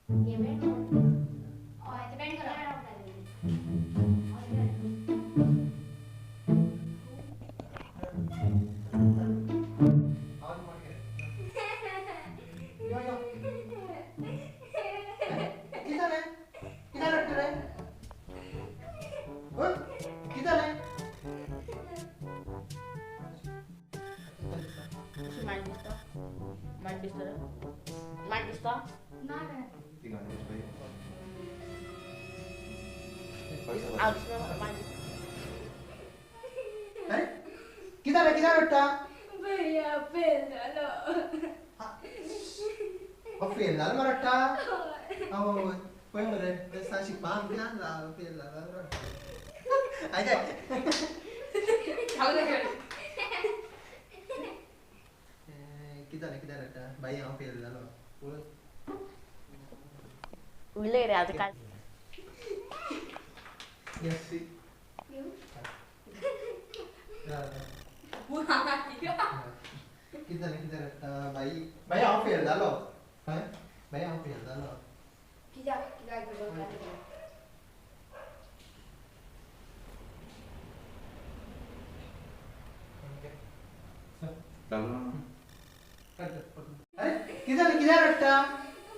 ये बैंड और ते बैंड करा Manchester. Nada. अरे किधर है बेटा भैया फेल झालो फेल झालं बरं बेटा अहो पण रे साशी पाम ध्यान झालं फेल झालं काय किधर बेटा भाई यहाँ फेल झालो उले रे आता काय यस किधर भाई भाई यहाँ फेल झालो हैं भाई यहाँ फेल झालो किया करो अरे किधर बेटा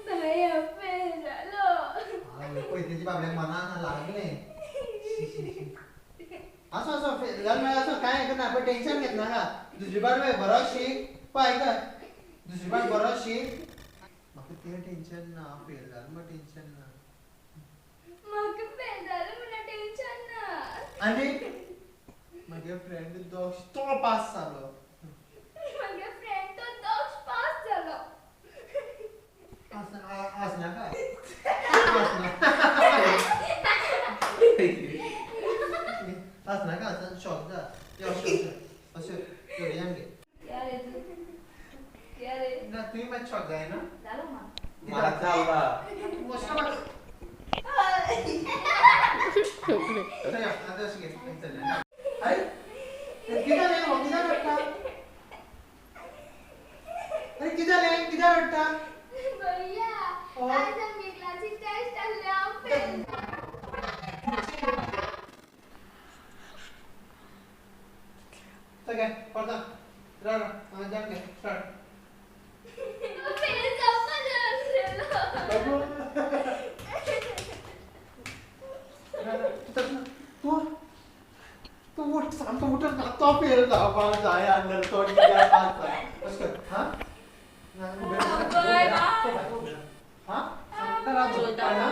भैया फेल झालो कोई त्याची बाबड्या मनाला लागले असं फेल झालं असं काय करणार पण टेन्शन घेत ना का दुसरी बार बरं शिक पाय का दुसरी बार बरं शिक मग ते टेन्शन ना फेल झालं मग टेन्शन ना मग फेल झालं मला टेन्शन ना आणि माझे फ्रेंड दोष तो पास झालो माझे फ्रेंड तो दोष पास झालो असं ना काय असं का असं शॉक जा असं तेवढे यांगे क्या रे तू क्या रे ना तुम्ही पण शॉक जाय ना झालो मग मला चालला मोस्ट आता अशी घे चल अरे किधर है वो किधर बैठा अरे किधर बैठा भैया आज हम ये क्लासिक टेस्ट कर ले आप फेल तो क्या पढ़ता रहा जाके स्टार्ट फेल सबका बाबू तू उठ सांगतो उठ ना तो फेल जा पास जाए अंदर तो क्या पास है बस कर हां हां करा जोता ना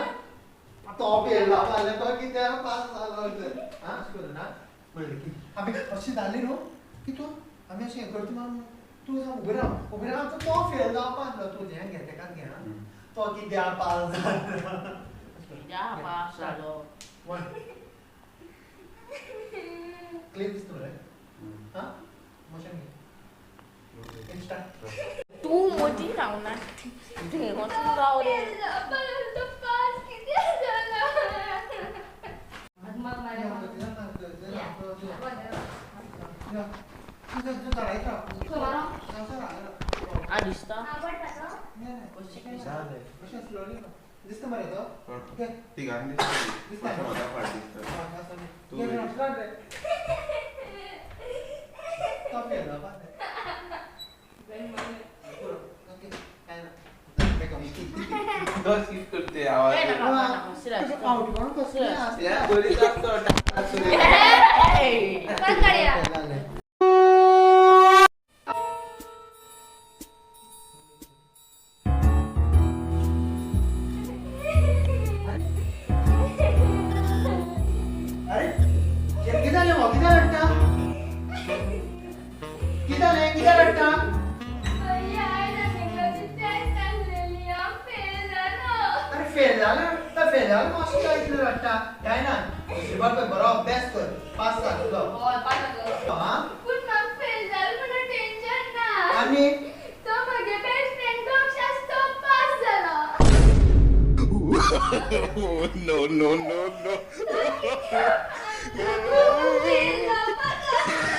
तो फेल जा आले तो की त्या पास झाला हां स्कोर ना म्हणले की आम्ही अशी झाली नो की तू आम्ही अशी करतो मग तू जा उभे राहा तो फेल जा पास तू ध्यान घ्या का घ्या तो की द्या पास या पास झालो वन क्लिप दिसतो रे हां मोशन घे इंस्टा तू मोठी राव ना ते मोठी राव रे तो पास किती झाला मग मला आदिस्ता दिसतं मला तो ओके ती गाणी दिसतं मला पाठ दिसतं तू फेल जा पास ओके काय ना दोन स्किप करते आवाज आउट करून कसं या गोरी जातो बंद करूया अरे किधर है वो किधर बैठा भैया आज हम ये क्लासिक टेस्ट कर लिया फेल झालो अरे फेल झालं मस्त इथलं वाटता काय ना दुसरी बार बरा अभ्यास कर पास कर तुला हां पण मग फेल झालं मला टेन्शन ना आणि तो माझे बेस्ट फ्रेंड दोक्षास तो पास झाला no no no no fail झाला